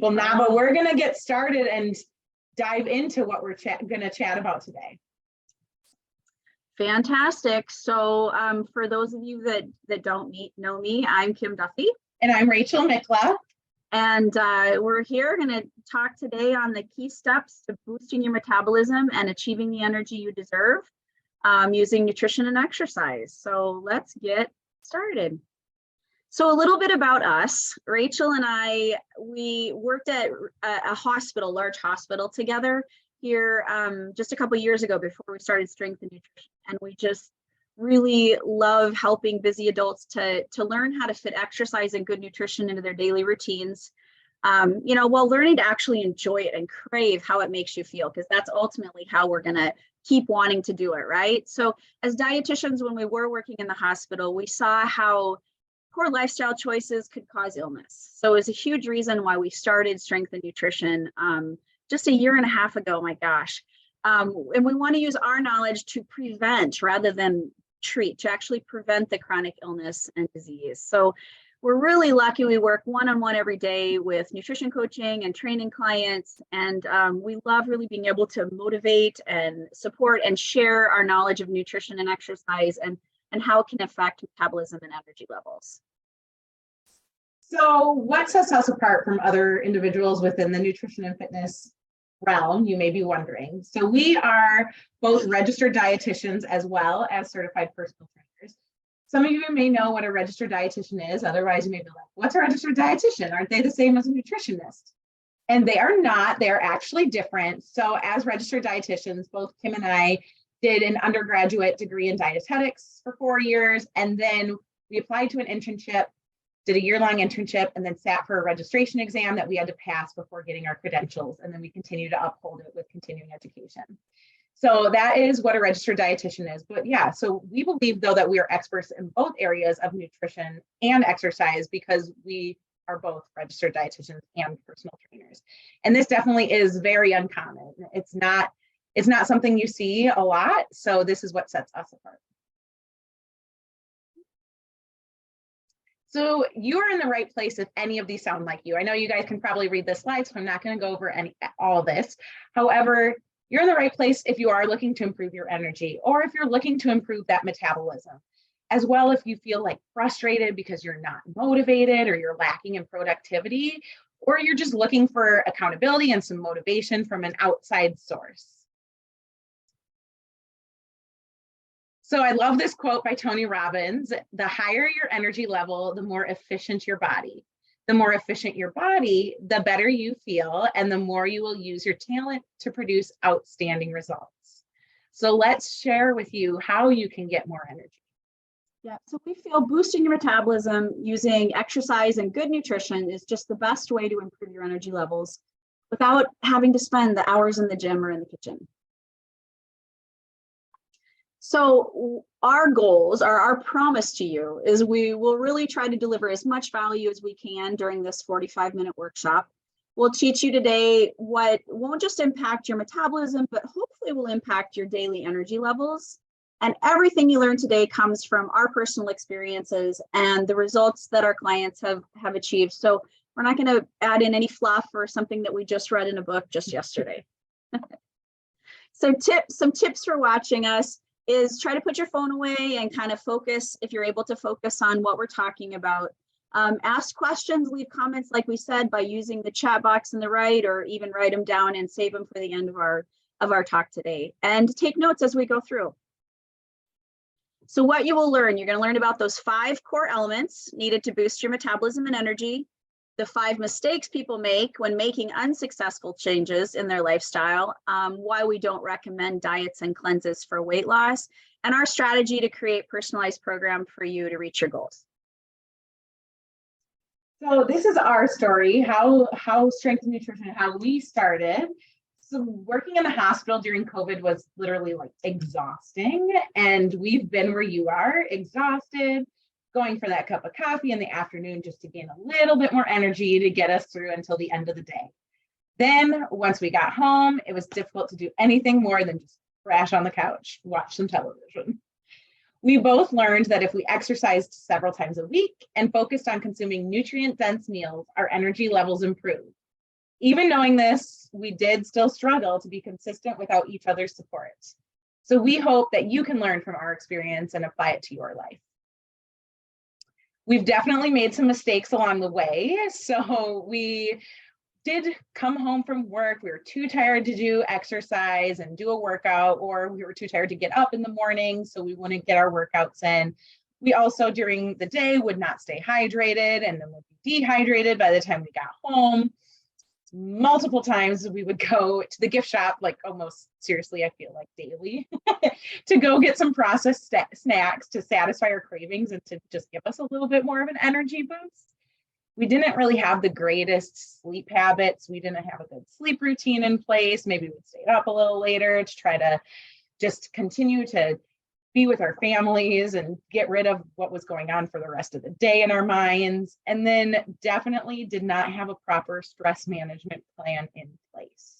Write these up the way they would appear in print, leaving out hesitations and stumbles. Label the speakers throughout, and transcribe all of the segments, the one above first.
Speaker 1: Well, Nava, we're going to get started and dive into what we're going to chat about today.
Speaker 2: Fantastic. So for those of you that don't know me, I'm Kim Duffy.
Speaker 1: And I'm Rachel Mikla.
Speaker 2: And we're here going to talk today on the key steps to boosting your metabolism and achieving the energy you deserve using nutrition and exercise. So let's get started. So a little bit about us. Rachel and I, we worked at a hospital, large hospital together here just a couple of years ago before we started Strength and Nutrition. And we just really love helping busy adults to learn how to fit exercise and good nutrition into their daily routines, while learning to actually enjoy it and crave how it makes you feel, because that's ultimately how we're going to keep wanting to do it, right? So as dietitians, when we were working in the hospital, we saw how poor lifestyle choices could cause illness. So it was a huge reason why we started Strength and Nutrition just a year and a half ago, my gosh. And we want to use our knowledge to prevent rather than treat, to actually prevent the chronic illness and disease. So we're really lucky. We work one-on-one every day with nutrition coaching and training clients. And we love really being able to motivate and support and share our knowledge of nutrition and exercise and how it can affect metabolism and energy levels.
Speaker 1: So what sets us apart from other individuals within the nutrition and fitness realm, you may be wondering. So we are both registered dietitians as well as certified personal trainers. Some of you may know what a registered dietitian is. Otherwise, you may be like, what's a registered dietitian? Aren't they the same as a nutritionist? And they are not. They're actually different. So as registered dietitians, both Kim and I did an undergraduate degree in dietetics for 4 years. And then we applied to an internship, did a year-long internship, and then sat for a registration exam that we had to pass before getting our credentials. And then we continue to uphold it with continuing education. So that is what a registered dietitian is. But yeah, so we believe though that we are experts in both areas of nutrition and exercise because we are both registered dietitians and personal trainers. And this definitely is very uncommon. It's not something you see a lot. So this is what sets us apart. So you are in the right place if any of these sound like you. I know you guys can probably read the slides, so I'm not going to go over all this. However, you're in the right place if you are looking to improve your energy or if you're looking to improve that metabolism. As well, if you feel like frustrated because you're not motivated or you're lacking in productivity, or you're just looking for accountability and some motivation from an outside source. So I love this quote by Tony Robbins: the higher your energy level, the more efficient your body. The more efficient your body, the better you feel, and the more you will use your talent to produce outstanding results. So let's share with you how you can get more energy.
Speaker 2: Yeah, so we feel boosting your metabolism using exercise and good nutrition is just the best way to improve your energy levels without having to spend the hours in the gym or in the kitchen. So our goals, our promise to you is we will really try to deliver as much value as we can during this 45-minute workshop. We'll teach you today what won't just impact your metabolism, but hopefully will impact your daily energy levels. And everything you learn today comes from our personal experiences and the results that our clients have achieved. So we're not going to add in any fluff or something that we just read in a book just yesterday. So some tips for watching us is try to put your phone away and kind of focus, if you're able to focus on what we're talking about. Ask questions, leave comments, like we said, by using the chat box on the right, or even write them down and save them for the end of our talk today. And take notes as we go through. So what you will learn, you're going to learn about those 5 core elements needed to boost your metabolism and energy, the 5 mistakes people make when making unsuccessful changes in their lifestyle, why we don't recommend diets and cleanses for weight loss, and our strategy to create a personalized program for you to reach your goals.
Speaker 1: So this is our story, how Strength and Nutrition, how we started. So working in the hospital during COVID was literally like exhausting, and we've been where you are, exhausted, going for that cup of coffee in the afternoon just to gain a little bit more energy to get us through until the end of the day. Then once we got home, it was difficult to do anything more than just crash on the couch, watch some television. We both learned that if we exercised several times a week and focused on consuming nutrient-dense meals, our energy levels improved. Even knowing this, we did still struggle to be consistent without each other's support. So we hope that you can learn from our experience and apply it to your life. We've definitely made some mistakes along the way. So we did come home from work, we were too tired to do exercise and do a workout, or we were too tired to get up in the morning, so we wouldn't get our workouts in. We also during the day would not stay hydrated and then would be dehydrated by the time we got home. Multiple times we would go to the gift shop, like almost seriously, I feel like daily, to go get some processed snacks to satisfy our cravings and to just give us a little bit more of an energy boost. We didn't really have the greatest sleep habits. We didn't have a good sleep routine in place. Maybe we stayed up a little later to try to just continue to be with our families and get rid of what was going on for the rest of the day in our minds. And then definitely did not have a proper stress management plan in place.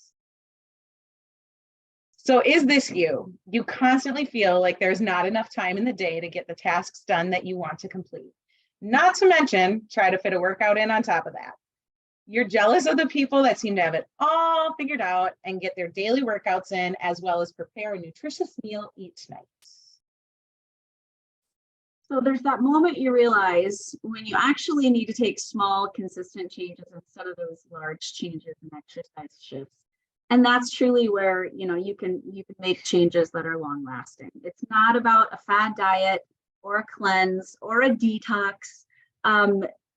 Speaker 1: So is this you? You constantly feel like there's not enough time in the day to get the tasks done that you want to complete. Not to mention, try to fit a workout in on top of that. You're jealous of the people that seem to have it all figured out and get their daily workouts in, as well as prepare a nutritious meal each night.
Speaker 2: So there's that moment you realize when you actually need to take small, consistent changes instead of those large changes and exercise shifts. And that's truly where, you can make changes that are long lasting. It's not about a fad diet or a cleanse or a detox.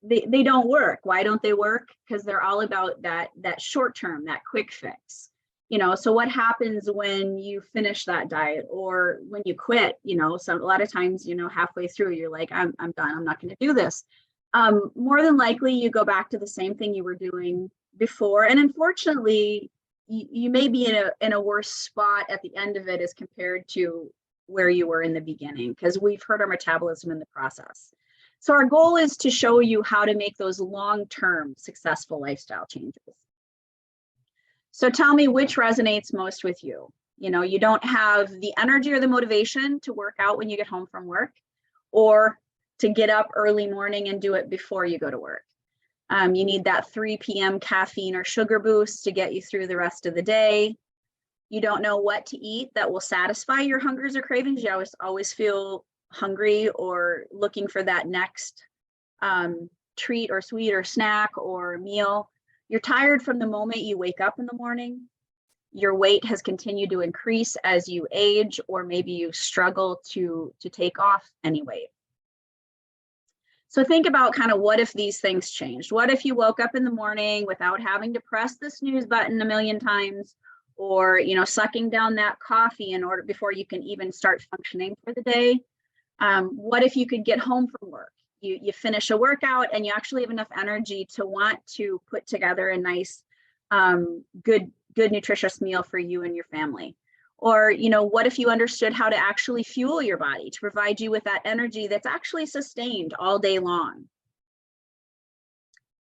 Speaker 2: They don't work. Why don't they work? Because they're all about that short term, that quick fix. So what happens when you finish that diet or when you quit? So a lot of times, halfway through, you're like, I'm done. I'm not going to do this. More than likely, you go back to the same thing you were doing before, and unfortunately, you may be in a worse spot at the end of it as compared to where you were in the beginning, because we've hurt our metabolism in the process. So our goal is to show you how to make those long-term successful lifestyle changes. So tell me which resonates most with you. You don't have the energy or the motivation to work out when you get home from work, or to get up early morning and do it before you go to work. You need that 3 p.m. caffeine or sugar boost to get you through the rest of the day. You don't know what to eat that will satisfy your hungers or cravings. You always feel hungry or looking for that next treat or sweet or snack or meal. You're tired from the moment you wake up in the morning. Your weight has continued to increase as you age, or maybe you struggle to take off any weight. So think about kind of what if these things changed? What if you woke up in the morning without having to press the snooze button a million times, or sucking down that coffee in order before you can even start functioning for the day? What if you could get home from work? You finish a workout and you actually have enough energy to want to put together a nice, good nutritious meal for you and your family. Or, what if you understood how to actually fuel your body to provide you with that energy that's actually sustained all day long?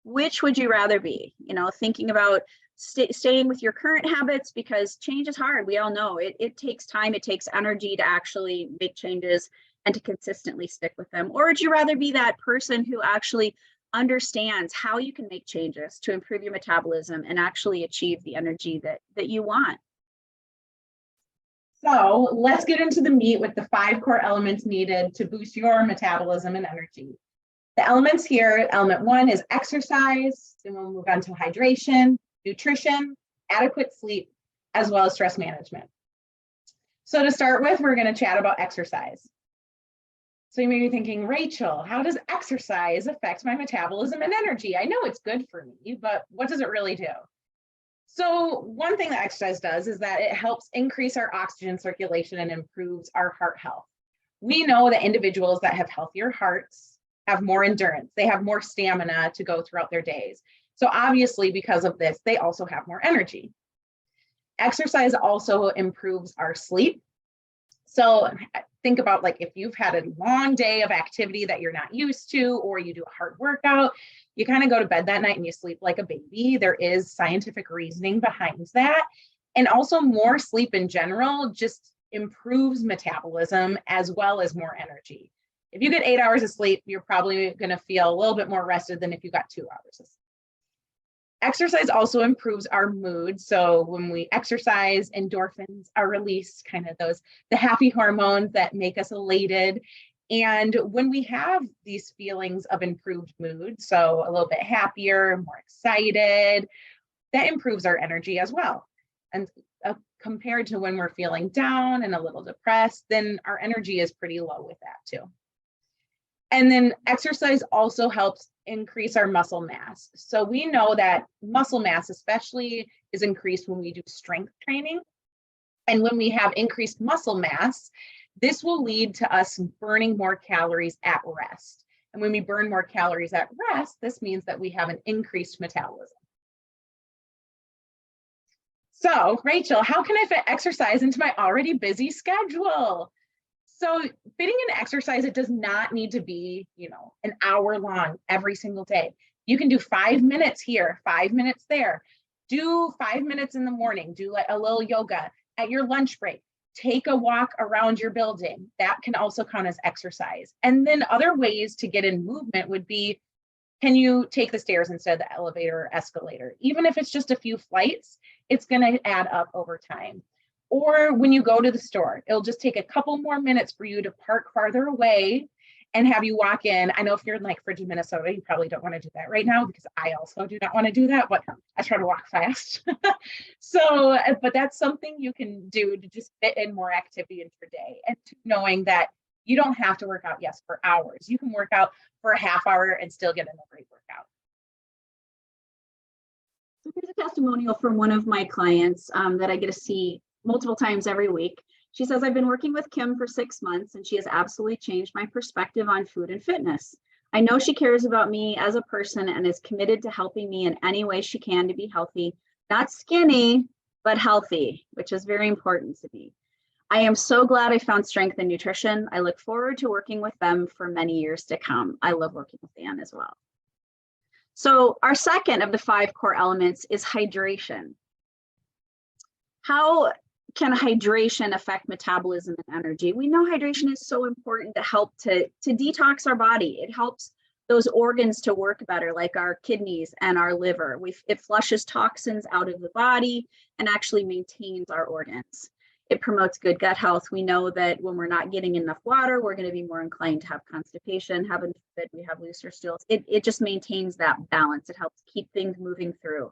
Speaker 2: Which would you rather be? Thinking about staying with your current habits, because change is hard. We all know it takes time, it takes energy to actually make changes and to consistently stick with them. Or would you rather be that person who actually understands how you can make changes to improve your metabolism and actually achieve the energy that you want?
Speaker 1: So let's get into the meat with the 5 core elements needed to boost your metabolism and energy. The elements here, element 1 is exercise, then we'll move on to hydration, nutrition, adequate sleep, as well as stress management. So to start with, we're going to chat about exercise. So you may be thinking, Rachel, how does exercise affect my metabolism and energy? I know it's good for me, but what does it really do? So one thing that exercise does is that it helps increase our oxygen circulation and improves our heart health. We know that individuals that have healthier hearts have more endurance. They have more stamina to go throughout their days. So obviously, because of this, they also have more energy. Exercise also improves our sleep. So think about, like, if you've had a long day of activity that you're not used to, or you do a hard workout, you kind of go to bed that night and you sleep like a baby. There is scientific reasoning behind that. And also more sleep in general just improves metabolism as well as more energy. If you get 8 hours of sleep, you're probably going to feel a little bit more rested than if you got 2 hours of sleep. Exercise also improves our mood. So when we exercise, endorphins are released, kind of the happy hormones that make us elated. And when we have these feelings of improved mood, so a little bit happier, more excited, that improves our energy as well. And compared to when we're feeling down and a little depressed, then our energy is pretty low with that too. And then exercise also helps increase our muscle mass. So we know that muscle mass especially is increased when we do strength training. And when we have increased muscle mass, this will lead to us burning more calories at rest. And when we burn more calories at rest, this means that we have an increased metabolism. So, Rachel, how can I fit exercise into my already busy schedule? So fitting in exercise, it does not need to be, an hour long every single day. You can do 5 minutes here, 5 minutes there. Do 5 minutes in the morning, do a little yoga at your lunch break. Take a walk around your building. That can also count as exercise. And then other ways to get in movement would be, can you take the stairs instead of the elevator or escalator? Even if it's just a few flights, it's going to add up over time. Or when you go to the store, it'll just take a couple more minutes for you to park farther away and have you walk in. I know if you're in like frigid Minnesota, you probably don't want to do that right now, because I also do not want to do that, but I try to walk fast. So, but that's something you can do to just fit in more activity into your day, and knowing that you don't have to work out, yes, for hours. You can work out for a half hour and still get in a great workout.
Speaker 2: So here's a testimonial from one of my clients that I get to see multiple times every week. She says, I've been working with Kim for 6 months, and she has absolutely changed my perspective on food and fitness. I know she cares about me as a person and is committed to helping me in any way she can to be healthy, not skinny, but healthy, which is very important to me. I am so glad I found strength in nutrition. I look forward to working with them for many years to come. I love working with Ann as well. So our second of the 5 core elements is hydration. How can hydration affect metabolism and energy? We know hydration is so important to help to detox our body. It helps those organs to work better, like our kidneys and our liver. It flushes toxins out of the body and actually maintains our organs. It promotes good gut health. We know that when we're not getting enough water, we're going to be more inclined to have constipation, heaven forbid we have looser stools. It just maintains that balance. It helps keep things moving through.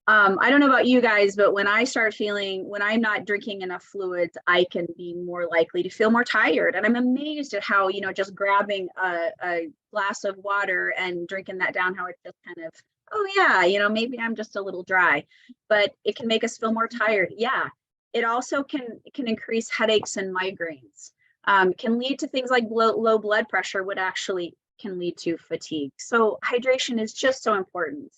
Speaker 2: I don't know about you guys, but when I start feeling, when I'm not drinking enough fluids, I can be more likely to feel more tired. And I'm amazed at how, just grabbing a glass of water and drinking that down, how it just kind of, oh yeah, maybe I'm just a little dry, but it can make us feel more tired. Yeah. It also can increase headaches and migraines, can lead to things like low blood pressure, what actually can lead to fatigue. So hydration is just so important.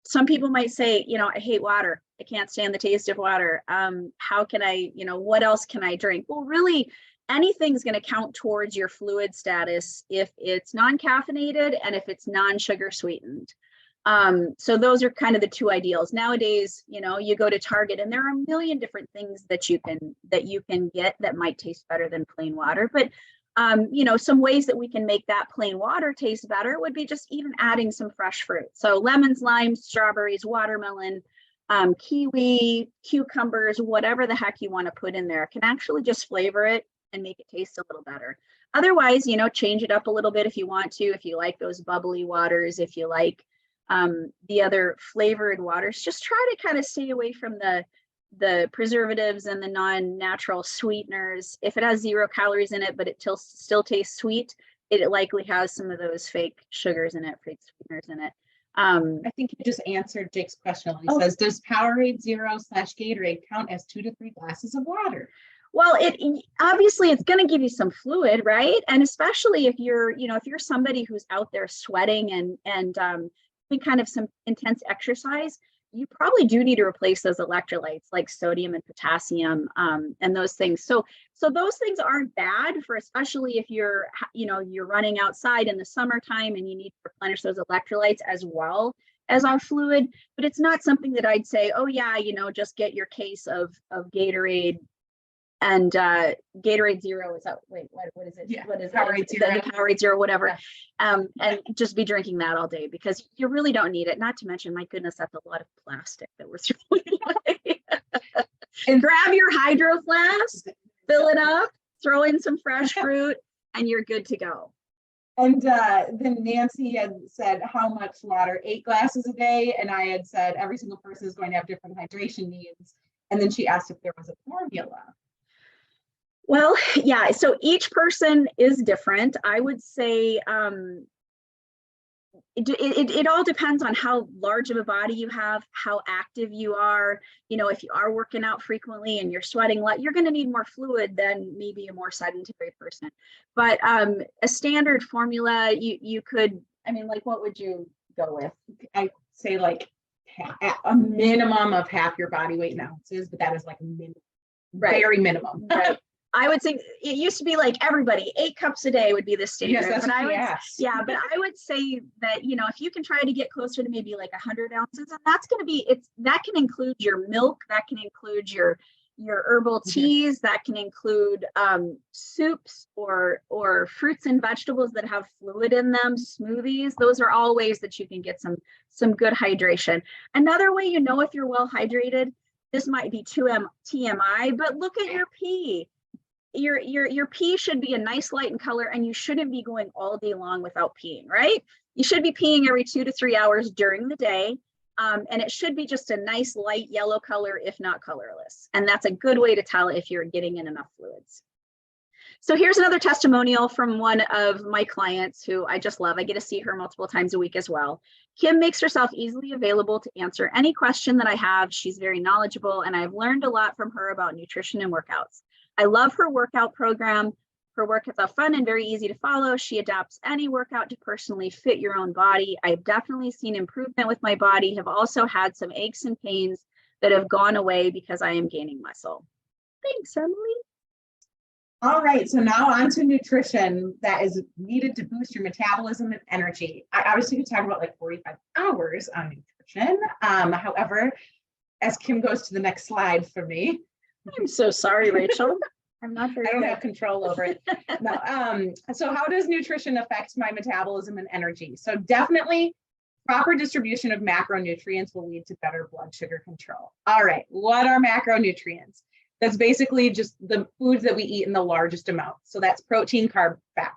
Speaker 2: Some people might say, I hate water. I can't stand the taste of water. How can I, what else can I drink? Well, really, anything's going to count towards your fluid status if it's non-caffeinated and if it's non-sugar sweetened. So those are kind of the 2 ideals. Nowadays, you go to Target and there are a million different things that you can get that might taste better than plain water. But some ways that we can make that plain water taste better would be just even adding some fresh fruit. So lemons, limes, strawberries, watermelon, kiwi, cucumbers, whatever the heck you want to put in there can actually just flavor it and make it taste a little better. Otherwise, change it up a little bit if you want to, if you like those bubbly waters, if you like the other flavored waters, just try to kind of stay away from the preservatives and the non-natural sweeteners. If it has 0 calories in it, but it still tastes sweet, it likely has some of those fake sugars in it, fake sweeteners in it.
Speaker 1: I think you just answered Jake's question. He says, does Powerade Zero / Gatorade count as 2 to 3 glasses of water?
Speaker 2: Well, obviously it's going to give you some fluid, right? And especially if you're, if you're somebody who's out there sweating and doing kind of some intense exercise, you probably do need to replace those electrolytes like sodium and potassium and those things. So those things aren't bad for, especially if you're running outside in the summertime and you need to replenish those electrolytes as well as our fluid. But it's not something that I'd say, oh yeah, just get your case of Gatorade Gatorade Zero is that, wait, what is it?
Speaker 1: Yeah,
Speaker 2: what is
Speaker 1: Powerade
Speaker 2: it?
Speaker 1: Zero.
Speaker 2: The Powerade Zero, whatever.
Speaker 1: Yeah.
Speaker 2: And just be drinking that all day because you really don't need it. Not to mention, my goodness, that's a lot of plastic that we're throwing away. And grab your hydro flask, fill it up, throw in some fresh fruit, and you're good to go.
Speaker 1: And then Nancy had said how much water, 8 glasses a day. And I had said every single person is going to have different hydration needs. And then she asked if there was a formula.
Speaker 2: Well, yeah, so each person is different. I would say it all depends on how large of a body you have, how active you are. You know, if you are working out frequently and you're sweating a lot, you're going to need more fluid than maybe a more sedentary person. But a standard formula, you could, I mean, like, what would you go with?
Speaker 1: I say like a minimum of half your body weight in ounces, but that is like a minimum, very minimum.
Speaker 2: Right. I would say it used to be like everybody 8 cups a day would be the standard.
Speaker 1: Yes, that's
Speaker 2: but
Speaker 1: what
Speaker 2: I would,
Speaker 1: yeah,
Speaker 2: but I would say that, you know, if you can try to get closer to maybe like 100 ounces, and that's going to be, that can include your milk, that can include your herbal teas, that can include soups or fruits and vegetables that have fluid in them, smoothies. Those are all ways that you can get some good hydration. Another way, you know, if you're well hydrated, this might be too TMI, but look at your pee. Your pee should be a nice light in color, and you shouldn't be going all day long without peeing, right? You should be peeing every 2 to 3 hours during the day. And it should be just a nice light yellow color, if not colorless. And that's a good way to tell if you're getting in enough fluids. So here's another testimonial from one of my clients who I just love. I get to see her multiple times a week as well. Kim makes herself easily available to answer any question that I have. She's very knowledgeable, and I've learned a lot from her about nutrition and workouts. I love her workout program. Her workouts are fun and very easy to follow. She adapts any workout to personally fit your own body. I've definitely seen improvement with my body, have also had some aches and pains that have gone away because I am gaining muscle. Thanks, Emily.
Speaker 1: All right, so now on to nutrition that is needed to boost your metabolism and energy. I obviously could talk about like 45 hours on nutrition. However, as Kim goes to the next slide for me.
Speaker 2: I'm so sorry, Rachel. I'm not very
Speaker 1: I don't
Speaker 2: good.
Speaker 1: have control over it. No. So how does nutrition affect my metabolism and energy? So definitely proper distribution of macronutrients will lead to better blood sugar control. All right, what are macronutrients? That's basically just the foods that we eat in the largest amount. So that's protein, carb, fat.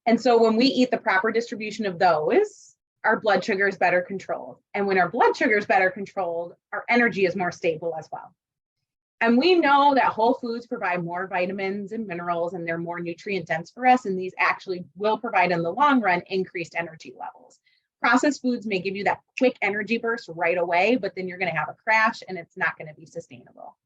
Speaker 1: And so when we eat the proper distribution of those, our blood sugar is better controlled. And when our blood sugar is better controlled, our energy is more stable as well. And we know that whole foods provide more vitamins and minerals, and they're more nutrient dense for us. And these actually will provide in the long run increased energy levels. Processed foods may give you that quick energy burst right away, but then you're going to have a crash and it's not going to be sustainable.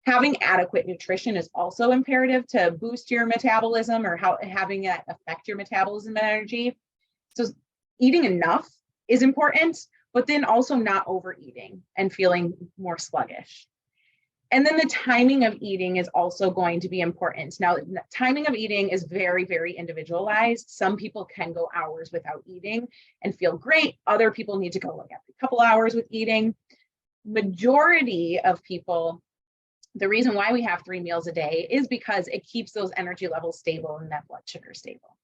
Speaker 1: Having adequate nutrition is also imperative to boost your metabolism or having it affect your metabolism and energy. So eating enough is important, but then also not overeating and feeling more sluggish. And then the timing of eating is also going to be important. Now, timing of eating is very, very individualized. Some people can go hours without eating and feel great. Other people need to go like every couple hours with eating. Majority of people, the reason why we have 3 meals a day is because it keeps those energy levels stable and that blood sugar stable.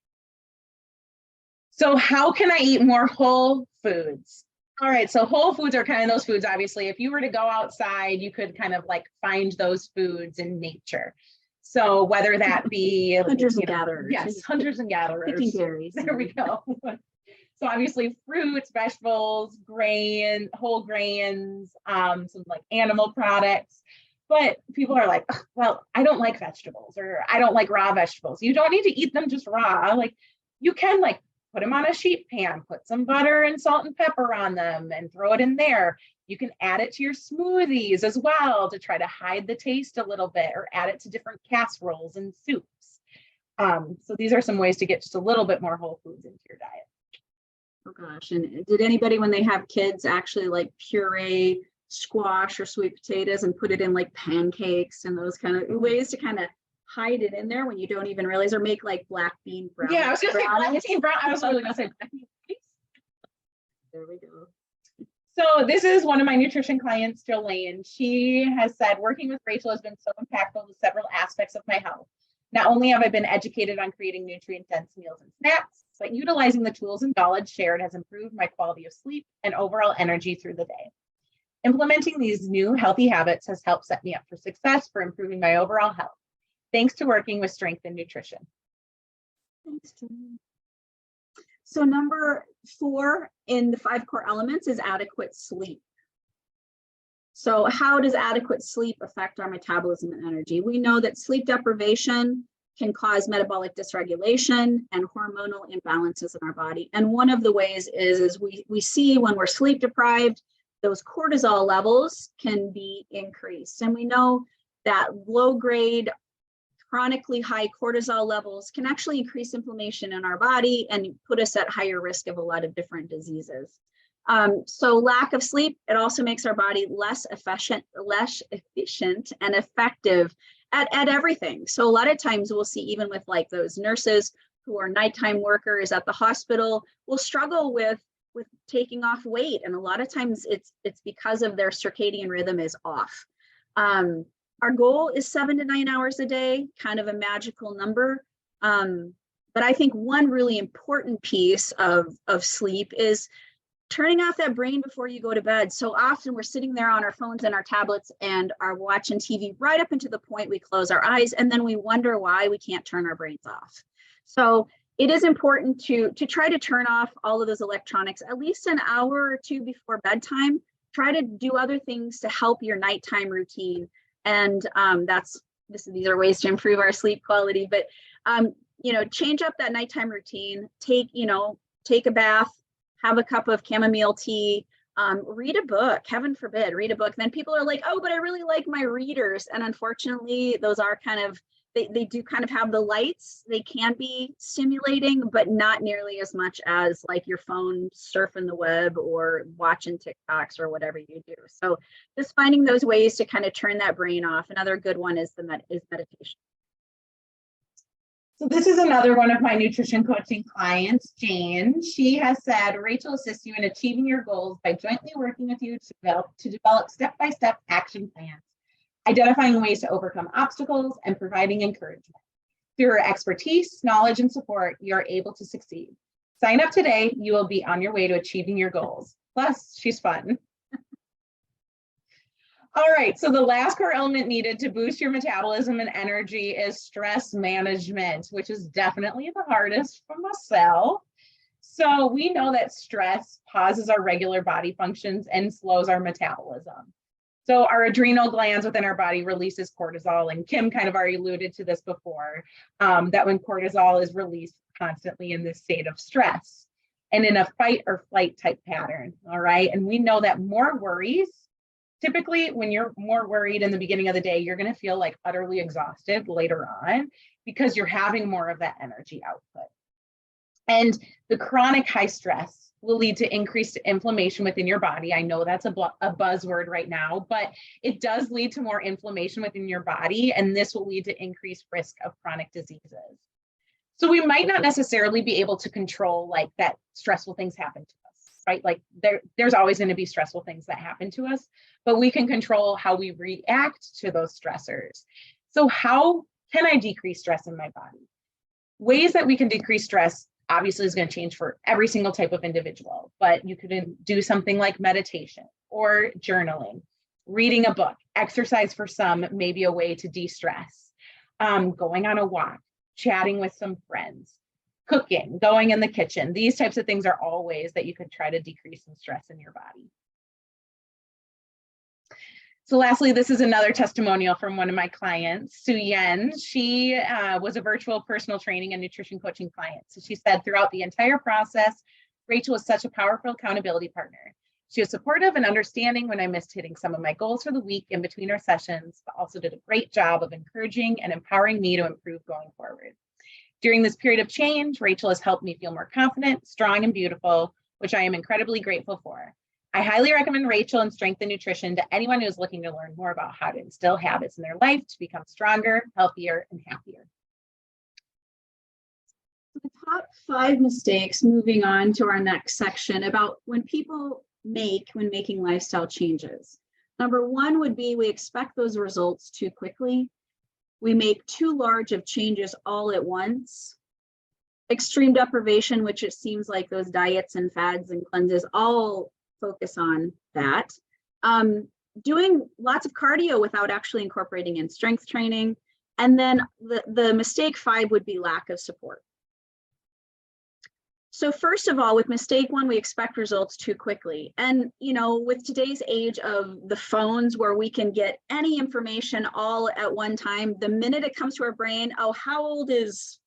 Speaker 1: So how can I eat more whole foods? All right, so whole foods are kind of those foods, obviously, if you were to go outside, you could kind of like find those foods in nature. So whether that be
Speaker 2: hunters and gatherers.
Speaker 1: Yes, hunters and gatherers.
Speaker 2: Picking berries.
Speaker 1: There we go. So obviously fruits, vegetables, grain, whole grains, some like animal products. But people are like, well, I don't like vegetables or I don't like raw vegetables. You don't need to eat them just raw. Like you can like put them on a sheet pan, put some butter and salt and pepper on them and throw it in there. You can add it to your smoothies as well to try to hide the taste a little bit or add it to different casseroles and soups. So these are some ways to get just a little bit more whole foods into your diet.
Speaker 2: Oh gosh, and did anybody when they have kids actually like puree squash or sweet potatoes and put it in like pancakes and those kind of ways to kind of hide it in there when you don't even realize, or make like black bean brownies?
Speaker 1: Yeah, I was gonna say black bean brown. I was literally gonna say black bean.
Speaker 2: There we go.
Speaker 1: So this is one of my nutrition clients, Jolene. She has said, working with Rachel has been so impactful with several aspects of my health. Not only have I been educated on creating nutrient-dense meals and snacks, but utilizing the tools and knowledge shared has improved my quality of sleep and overall energy through the day. Implementing these new healthy habits has helped set me up for success for improving my overall health, thanks to working with strength and nutrition.
Speaker 2: Thanks, Jolene. So number 4 in the 5 core elements is adequate sleep. So how does adequate sleep affect our metabolism and energy? We know that sleep deprivation can cause metabolic dysregulation and hormonal imbalances in our body. And one of the ways is we see when we're sleep deprived, those cortisol levels can be increased. And we know that low grade, chronically high cortisol levels can actually increase inflammation in our body and put us at higher risk of a lot of different diseases. So lack of sleep, it also makes our body less efficient and effective at everything. So a lot of times we'll see, even with like those nurses who are nighttime workers at the hospital, will struggle with taking off weight. And a lot of times it's because of their circadian rhythm is off. Our goal is 7 to 9 hours a day, kind of a magical number. But I think one really important piece of sleep is turning off that brain before you go to bed. So often we're sitting there on our phones and our tablets and are watching TV right up until the point we close our eyes, and then we wonder why we can't turn our brains off. So it is important to try to turn off all of those electronics at least an hour or two before bedtime. Try to do other things to help your nighttime routine. And these are ways to improve our sleep quality, but change up that nighttime routine, take a bath, have a cup of chamomile tea, read a book, heaven forbid, read a book. Then people are like, oh, but I really like my readers. And unfortunately, those are they do kind of have the lights. They can be stimulating, but not nearly as much as like your phone surfing the web or watching TikToks or whatever you do. So just finding those ways to kind of turn that brain off. Another good one is meditation.
Speaker 1: So this is another one of my nutrition coaching clients, Jane. She has said, Rachel assists you in achieving your goals by jointly working with you to develop step-by-step action plans, identifying ways to overcome obstacles, and providing encouragement. Through her expertise, knowledge, and support, you are able to succeed. Sign up today. You will be on your way to achieving your goals. Plus, she's fun. All right, so the last core element needed to boost your metabolism and energy is stress management, which is definitely the hardest for myself. So we know that stress pauses our regular body functions and slows our metabolism. So our adrenal glands within our body releases cortisol, and Kim kind of already alluded to this before, that when cortisol is released constantly in this state of stress and in a fight or flight type pattern, all right? And we know that more worries, typically when you're more worried in the beginning of the day, you're gonna feel like utterly exhausted later on because you're having more of that energy output. And the chronic high stress will lead to increased inflammation within your body. I know that's a buzzword right now, but it does lead to more inflammation within your body, and this will lead to increased risk of chronic diseases. So we might not necessarily be able to control like that stressful things happen to us, right? Like there's always going to be stressful things that happen to us, but we can control how we react to those stressors. So how can I decrease stress in my body? Ways that we can decrease stress obviously is going to change for every single type of individual, but you could do something like meditation or journaling, reading a book, exercise for some, maybe a way to de-stress, going on a walk, chatting with some friends, cooking, going in the kitchen. These types of things are all ways that you could try to decrease some stress in your body. So lastly, this is another testimonial from one of my clients, Sue Yen. She was a virtual personal training and nutrition coaching client. So she said throughout the entire process, Rachel was such a powerful accountability partner. She was supportive and understanding when I missed hitting some of my goals for the week in between our sessions, but also did a great job of encouraging and empowering me to improve going forward. During this period of change, Rachel has helped me feel more confident, strong, and beautiful, which I am incredibly grateful for. I highly recommend Rachel and Strength and Nutrition to anyone who is looking to learn more about how to instill habits in their life to become stronger, healthier, and happier.
Speaker 2: The top 5 mistakes, moving on to our next section, about when people make when making lifestyle changes. Number one would be we expect those results too quickly. We make too large of changes all at once. Extreme deprivation, which it seems like those diets and fads and cleanses all focus on that. Doing lots of cardio without actually incorporating in strength training. And then the mistake 5 would be lack of support. So first of all, with mistake 1, we expect results too quickly. And, you know, with today's age of the phones where we can get any information all at one time, the minute it comes to our brain, oh, how old is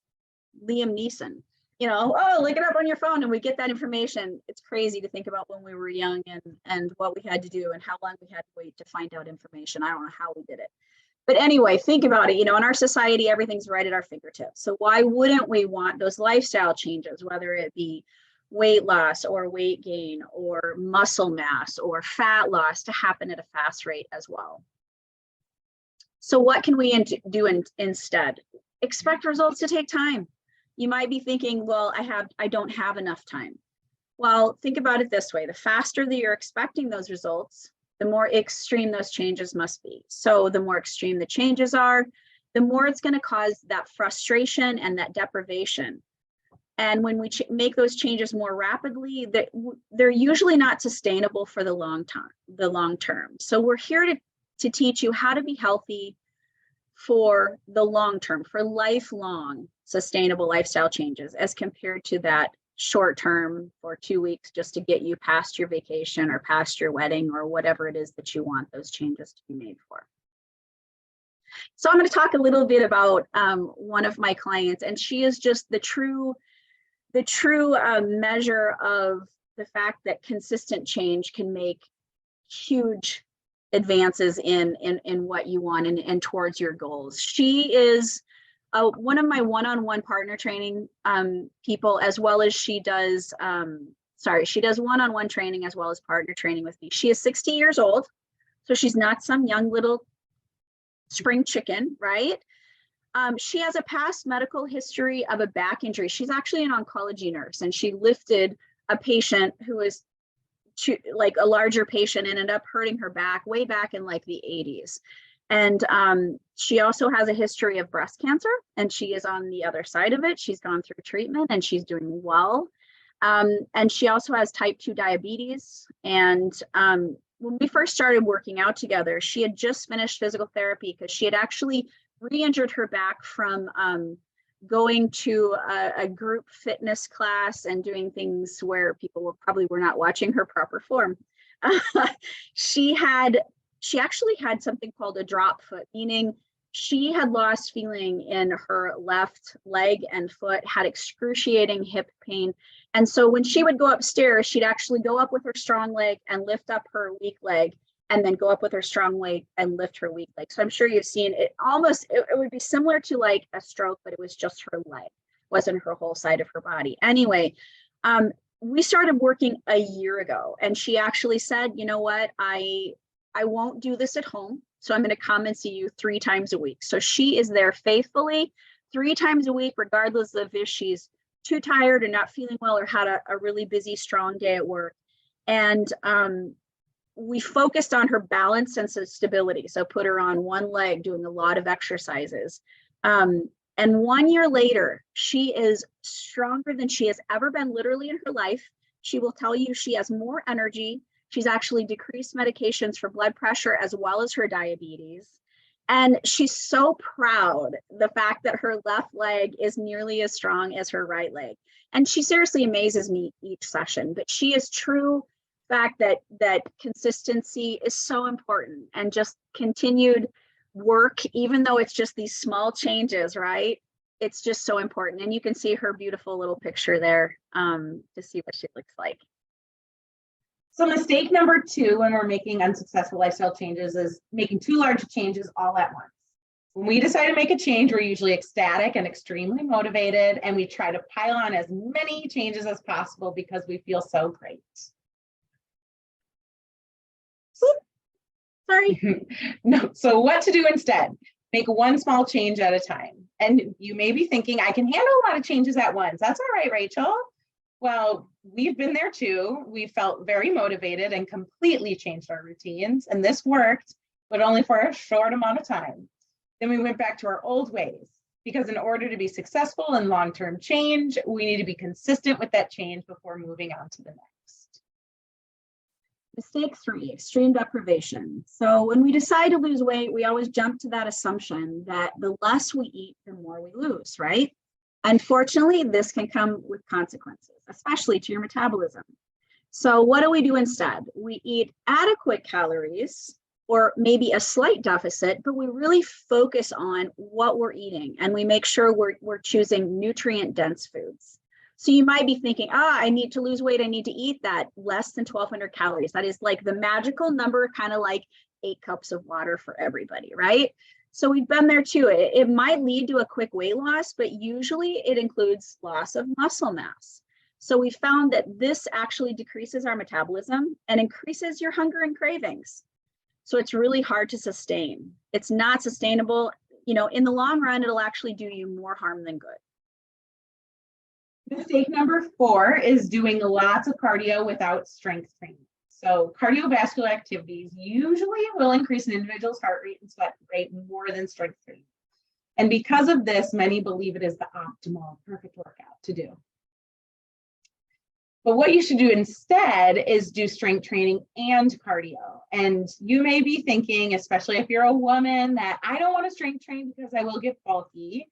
Speaker 2: Liam Neeson? You know, oh, look it up on your phone and we get that information. It's crazy to think about when we were young and what we had to do and how long we had to wait to find out information. I don't know how we did it. But anyway, think about it, you know, in our society, everything's right at our fingertips. So why wouldn't we want those lifestyle changes, whether it be weight loss or weight gain or muscle mass or fat loss, to happen at a fast rate as well? So what can we do instead? Expect results to take time. You might be thinking, well, I don't have enough time. Well, think about it this way. The faster that you're expecting those results, the more extreme those changes must be. So the more extreme the changes are, the more it's going to cause that frustration and that deprivation. And when we make those changes more rapidly, they're usually not sustainable for the long term. So we're here to teach you how to be healthy for the long term, for lifelong sustainable lifestyle changes, as compared to that short term for 2 weeks just to get you past your vacation or past your wedding or whatever it is that you want those changes to be made for. So I'm going to talk a little bit about one of my clients, and she is just the true measure of the fact that consistent change can make huge advances in what you want and towards your goals. She is one of my one-on-one partner training people, as well as she does one-on-one training as well as partner training with me. She is 60 years old, so she's not some young little spring chicken, right? She has a past medical history of a back injury. She's actually an oncology nurse, and she lifted a patient who was like a larger patient, ended up hurting her back way back in like the 80s. And she also has a history of breast cancer, and she is on the other side of it. She's gone through treatment and she's doing well. And she also has type 2 diabetes. And when we first started working out together, she had just finished physical therapy because she had actually re-injured her back from going to a group fitness class and doing things where people were not watching her proper form. She actually had something called a drop foot, meaning she had lost feeling in her left leg and foot, had excruciating hip pain. And so when she would go upstairs, she'd actually go up with her strong leg and lift up her weak leg, and then go up with her strong leg and lift her weak leg. So I'm sure you've seen it. It would be similar to like a stroke, but it was just her leg, wasn't her whole side of her body. Anyway, we started working a year ago, and she actually said, you know what, I won't do this at home. So I'm going to come and see you 3 times a week. So she is there faithfully 3 times a week, regardless of if she's too tired or not feeling well or had a really busy, strong day at work. And we focused on her balance and stability. So put her on one leg, doing a lot of exercises. And 1 year later, she is stronger than she has ever been, literally, in her life. She will tell you she has more energy. She's actually decreased medications for blood pressure as well as her diabetes. And she's so proud the fact that her left leg is nearly as strong as her right leg. And she seriously amazes me each session, but she is true fact that consistency is so important, and just continued work, even though it's just these small changes, right? It's just so important. And you can see her beautiful little picture there to see what she looks like.
Speaker 1: So mistake number 2 when we're making unsuccessful lifestyle changes is making too large changes all at once. When we decide to make a change, we're usually ecstatic and extremely motivated, and we try to pile on as many changes as possible because we feel so great.
Speaker 2: Sorry.
Speaker 1: No. So what to do instead? Make one small change at a time. And you may be thinking, I can handle a lot of changes at once. That's all right, Rachel. Well, we've been there too. We felt very motivated and completely changed our routines, and this worked, but only for a short amount of time. Then we went back to our old ways, because in order to be successful in long-term change, we need to be consistent with that change before moving on to the next.
Speaker 2: Mistake 3, extreme deprivation. So when we decide to lose weight, we always jump to that assumption that the less we eat, the more we lose, right? Unfortunately, this can come with consequences, especially to your metabolism. So what do we do instead? We eat adequate calories or maybe a slight deficit, but we really focus on what we're eating and we make sure we're choosing nutrient-dense foods. So you might be thinking, I need to lose weight. I need to eat that less than 1,200 calories. That is like the magical number, kind of like 8 cups of water for everybody, right? So we've been there too. It might lead to a quick weight loss, but usually it includes loss of muscle mass. So we found that this actually decreases our metabolism and increases your hunger and cravings. So it's really hard to sustain. It's not sustainable. You know, in the long run, it'll actually do you more harm than good.
Speaker 1: Mistake number 4 is doing lots of cardio without strength training. So cardiovascular activities usually will increase an individual's heart rate and sweat rate more than strength training. And because of this, many believe it is the optimal, perfect workout to do. But what you should do instead is do strength training and cardio. And you may be thinking, especially if you're a woman, that I don't want to strength train because I will get bulky.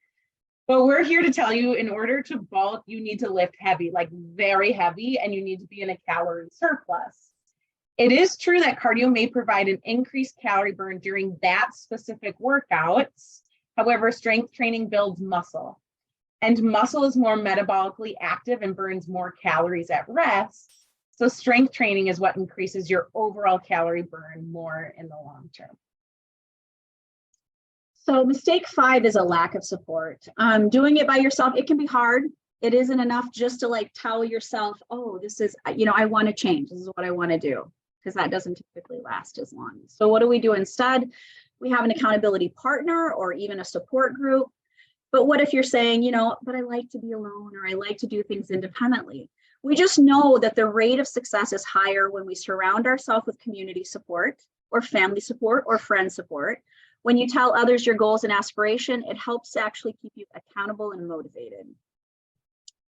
Speaker 1: But we're here to tell you, in order to bulk, you need to lift heavy, like very heavy, and you need to be in a calorie surplus. It is true that cardio may provide an increased calorie burn during that specific workouts. However, strength training builds muscle. And muscle is more metabolically active and burns more calories at rest. So strength training is what increases your overall calorie burn more in the long term.
Speaker 2: So mistake 5 is a lack of support. Doing it by yourself, it can be hard. It isn't enough just to like tell yourself, oh, this is, I want to change. This is what I want to do, because that doesn't typically last as long. So what do we do instead? We have an accountability partner or even a support group. But what if you're saying, but I like to be alone or I like to do things independently? We just know that the rate of success is higher when we surround ourselves with community support or family support or friend support. When you tell others your goals and aspiration, it helps to actually keep you accountable and motivated.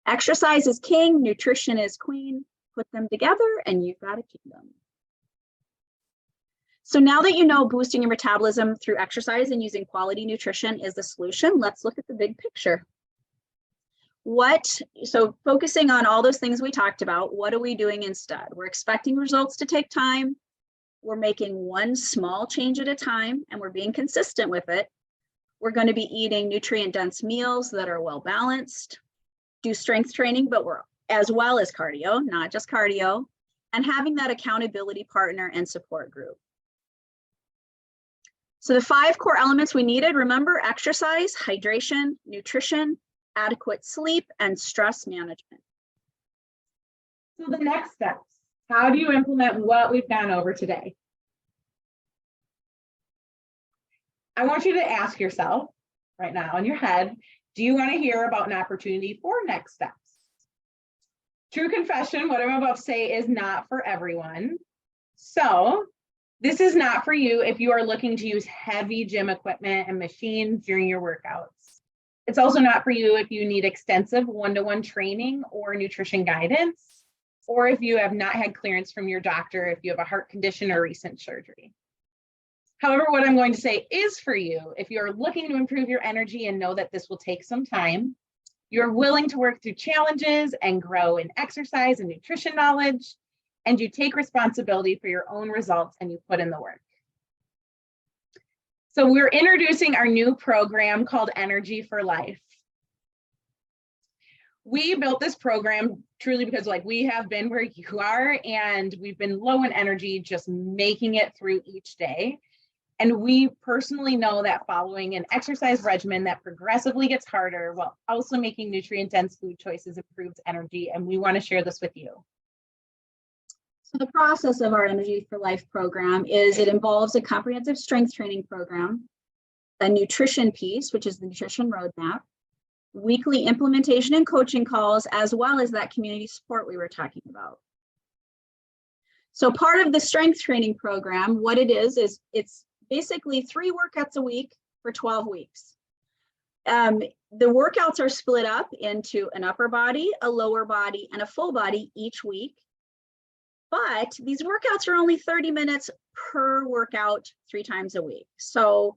Speaker 2: Exercise is king, nutrition is queen. Put them together and you've got a kingdom. So now that you know boosting your metabolism through exercise and using quality nutrition is the solution, let's look at the big picture. So focusing on all those things we talked about, what are we doing instead? We're expecting results to take time. We're making one small change at a time and we're being consistent with it. We're going to be eating nutrient-dense meals that are well balanced, do strength training, but we're as well as cardio, not just cardio, and having that accountability partner and support group. So the 5 core elements we needed, remember: exercise, hydration, nutrition, adequate sleep, and stress management.
Speaker 1: So the next steps, how do you implement what we've gone over today? I want you to ask yourself right now in your head, do you want to hear about an opportunity for next steps? True confession, what I'm about to say is not for everyone. So this is not for you if you are looking to use heavy gym equipment and machines during your workouts. It's also not for you if you need extensive one-to-one training or nutrition guidance, or if you have not had clearance from your doctor, if you have a heart condition or recent surgery. However, what I'm going to say is for you if you're looking to improve your energy and know that this will take some time, you're willing to work through challenges and grow in exercise and nutrition knowledge, and you take responsibility for your own results and you put in the work. So we're introducing our new program called Energy for Life. We built this program truly because we have been where you are and we've been low in energy, just making it through each day. And we personally know that following an exercise regimen that progressively gets harder while also making nutrient-dense food choices improves energy, and we want to share this with you.
Speaker 2: So the process of our Energy for Life program is it involves a comprehensive strength training program, a nutrition piece, which is the nutrition roadmap, weekly implementation and coaching calls, as well as that community support we were talking about. So part of the strength training program, what it is it's basically 3 workouts a week for 12 weeks. The workouts are split up into an upper body, a lower body, and a full body each week. But these workouts are only 30 minutes per workout 3 times a week. So,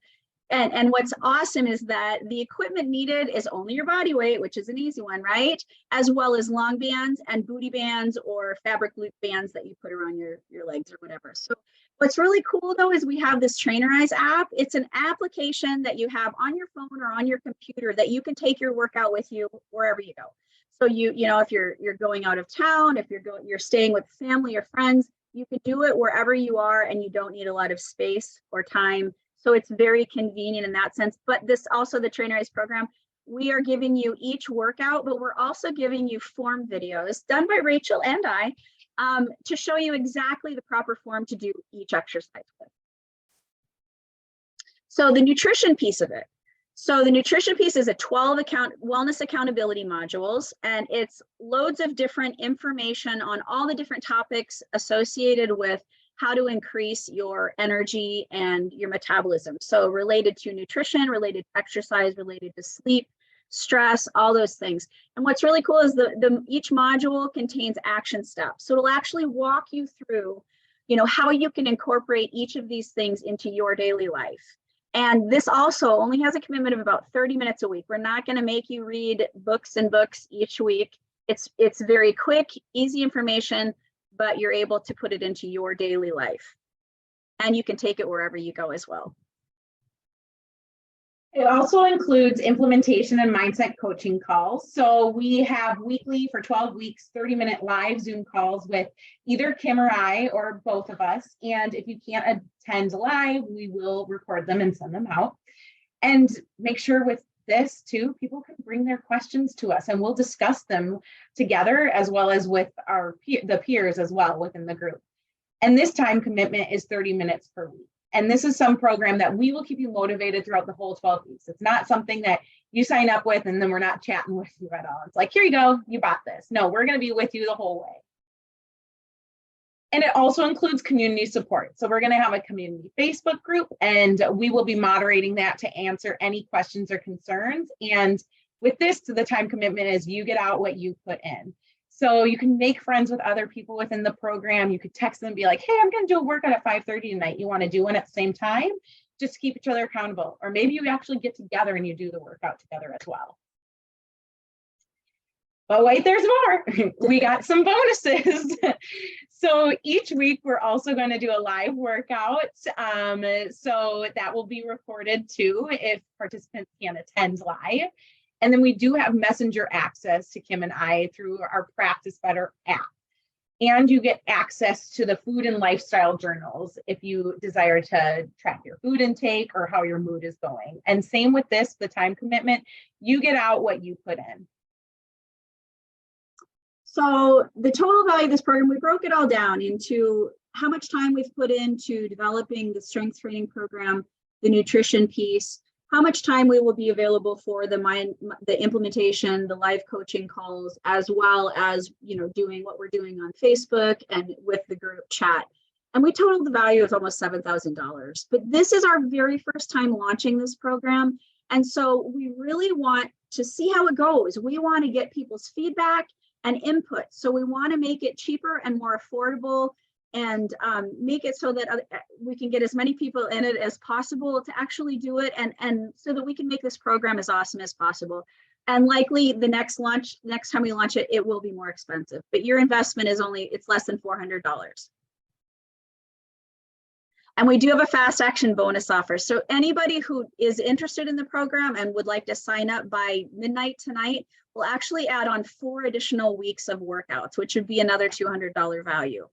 Speaker 2: and what's awesome is that the equipment needed is only your body weight, which is an easy one, right? As well as long bands and booty bands or fabric loop bands that you put around your legs or whatever. So what's really cool though is we have this Trainerize app. It's an application that you have on your phone or on your computer that you can take your workout with you wherever you go. So you know, if you're going out of town, if you're staying with family or friends, you can do it wherever you are and you don't need a lot of space or time. So it's very convenient in that sense. But this also, the Trainerize program, we are giving you each workout, but we're also giving you form videos done by Rachel and I to show you exactly the proper form to do each exercise with. So the nutrition piece of it. So the nutrition piece is a 12 wellness accountability modules, and it's loads of different information on all the different topics associated with how to increase your energy and your metabolism. So related to nutrition, related to exercise, related to sleep, stress, all those things. And what's really cool is each module contains action steps. So it'll actually walk you through, you know, how you can incorporate each of these things into your daily life. And this also only has a commitment of about 30 minutes a week. We're not going to make you read books and books each week. It's very quick, easy information, but you're able to put it into your daily life. And you can take it wherever you go as well.
Speaker 1: It also includes implementation and mindset coaching calls. So we have weekly for 12 weeks, 30-minute live Zoom calls with either Kim or I or both of us. And if you can't attend live, we will record them and send them out. And make sure with this too, people can bring their questions to us and we'll discuss them together as well as with the peers as well within the group. And this time commitment is 30 minutes per week. And this is some program that we will keep you motivated throughout the whole 12 weeks. It's not something that you sign up with and then we're not chatting with you at all. It's like, here you go, you bought this. No, we're going to be with you the whole way. And it also includes community support. So we're going to have a community Facebook group and we will be moderating that to answer any questions or concerns. And with this, the time commitment is you get out what you put in. So you can make friends with other people within the program. You could text them and be like, hey, I'm going to do a workout at 5:30 tonight. You want to do one at the same time? Just keep each other accountable. Or maybe you actually get together and you do the workout together as well. But wait, there's more. We got some bonuses. So each week, we're also going to do a live workout. So that will be recorded too if participants can't attend live. And then we do have messenger access to Kim and I through our Practice Better app. And you get access to the food and lifestyle journals if you desire to track your food intake or how your mood is going. And same with this, the time commitment, you get out what you put in.
Speaker 2: So the total value of this program, we broke it all down into how much time we've put into developing the strength training program, the nutrition piece, how much time we will be available for the implementation, the live coaching calls, as well as, you know, doing what we're doing on Facebook and with the group chat. And we totaled the value of almost $7,000. But this is our very first time launching this program. And so we really want to see how it goes. We want to get people's feedback and input. So we want to make it cheaper and more affordable and make it so that we can get as many people in it as possible to actually do it, and so that we can make this program as awesome as possible. And likely the next time we launch it, it will be more expensive, but your investment is it's less than $400. And we do have a fast action bonus offer. So anybody who is interested in the program and would like to sign up by midnight tonight will actually add on 4 additional weeks of workouts, which would be another $200 value.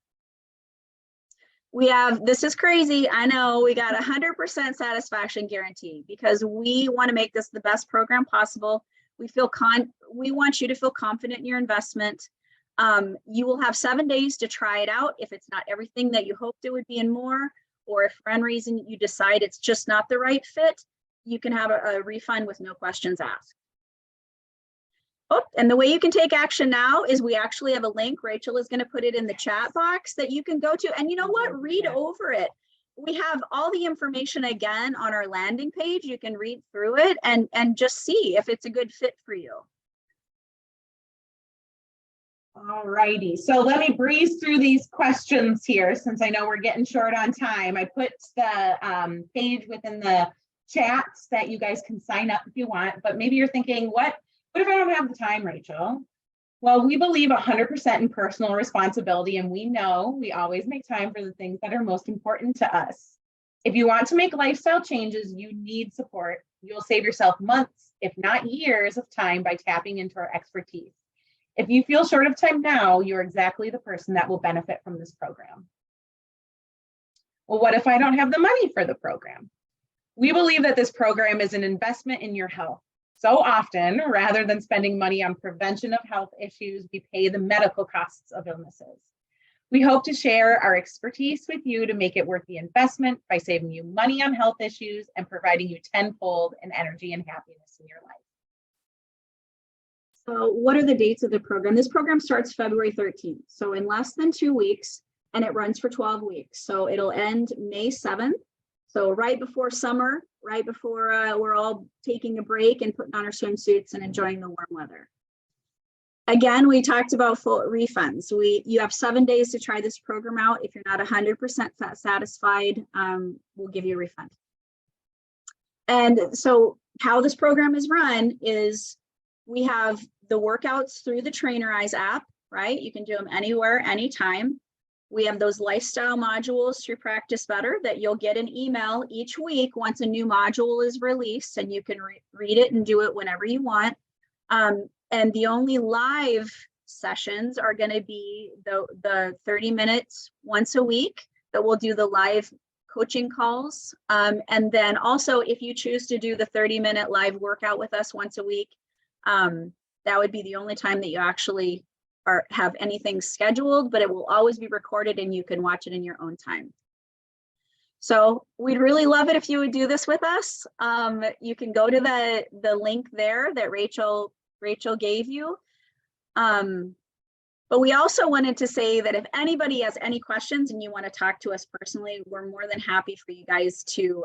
Speaker 2: We have, this is crazy, I know, we got 100% satisfaction guarantee because we want to make this the best program possible. We want you to feel confident in your investment. You will have 7 days to try it out. If it's not everything that you hoped it would be and more, or if for any reason you decide it's just not the right fit, you can have a refund with no questions asked. Oh, and the way you can take action now is we actually have a link. Rachel is going to put it in the chat box that you can go to. And you know what? Read over it. We have all the information again on our landing page. You can read through it and just see if it's a good fit for you.
Speaker 1: All righty, so let me breeze through these questions here since I know we're getting short on time. I put the page within the chats that you guys can sign up if you want, but maybe you're thinking, what if I don't have the time, Rachel? Well, we believe 100% in personal responsibility, and we know we always make time for the things that are most important to us. If you want to make lifestyle changes, you need support. You'll save yourself months, if not years of time by tapping into our expertise. If you feel short of time now, you're exactly the person that will benefit from this program. Well, what if I don't have the money for the program? We believe that this program is an investment in your health. So often, rather than spending money on prevention of health issues, we pay the medical costs of illnesses. We hope to share our expertise with you to make it worth the investment by saving you money on health issues and providing you tenfold in energy and happiness in your life.
Speaker 2: So what are the dates of the program? This program starts February 13th. So in less than 2 weeks, and it runs for 12 weeks. So it'll end May 7th. So right before summer, right before we're all taking a break and putting on our swimsuits and enjoying the warm weather. Again, we talked about full refunds. You have 7 days to try this program out. If you're not 100% satisfied, we'll give you a refund. And so how this program is run is we have the workouts through the Trainer Eyes app, right? You can do them anywhere, anytime. We have those lifestyle modules through Practice Better that you'll get an email each week once a new module is released, and you can read it and do it whenever you want. And the only live sessions are going to be the 30 minutes once a week that we'll do the live coaching calls. And then also, if you choose to do the 30-minute live workout with us once a week, that would be the only time that you actually have anything scheduled, but it will always be recorded and you can watch it in your own time. So we'd really love it if you would do this with us. You can go to the link there that Rachel gave you. But we also wanted to say that if anybody has any questions and you want to talk to us personally, we're more than happy for you guys to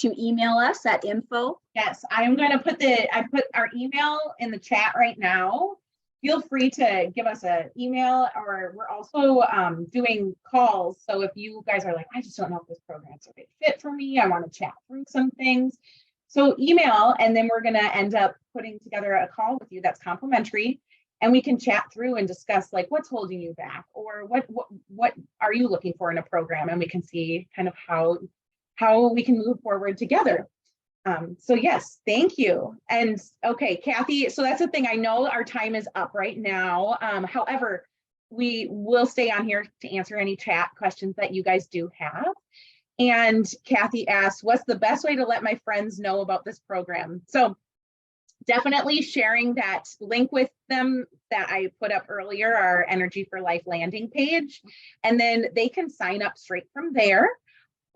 Speaker 2: email us at info.
Speaker 1: Yes, I'm going to I put our email in the chat right now. Feel free to give us an email, or we're also doing calls. So if you guys are like, I just don't know if this program's a good fit for me, I want to chat through some things. So email, and then we're going to end up putting together a call with you that's complimentary, and we can chat through and discuss like what's holding you back, or what are you looking for in a program, and we can see kind of how we can move forward together. So yes, thank you. And okay, Kathy, so that's the thing. I know our time is up right now. However, we will stay on here to answer any chat questions that you guys do have. And Kathy asked, what's the best way to let my friends know about this program? So definitely sharing that link with them that I put up earlier, our Energy for Life landing page, and then they can sign up straight from there.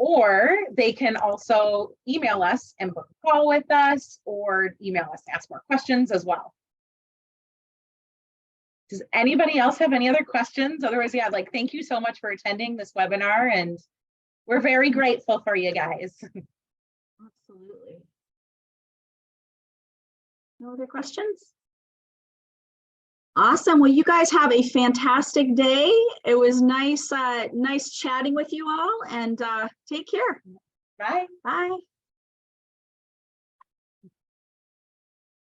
Speaker 1: Or they can also email us and book a call with us, or email us to ask more questions as well. Does anybody else have any other questions? Otherwise, yeah, like, thank you so much for attending this webinar, and we're very grateful for you guys.
Speaker 2: Absolutely. No other questions? Awesome. Well, you guys have a fantastic day. It was nice chatting with you all, and take care.
Speaker 1: Bye.
Speaker 2: Bye.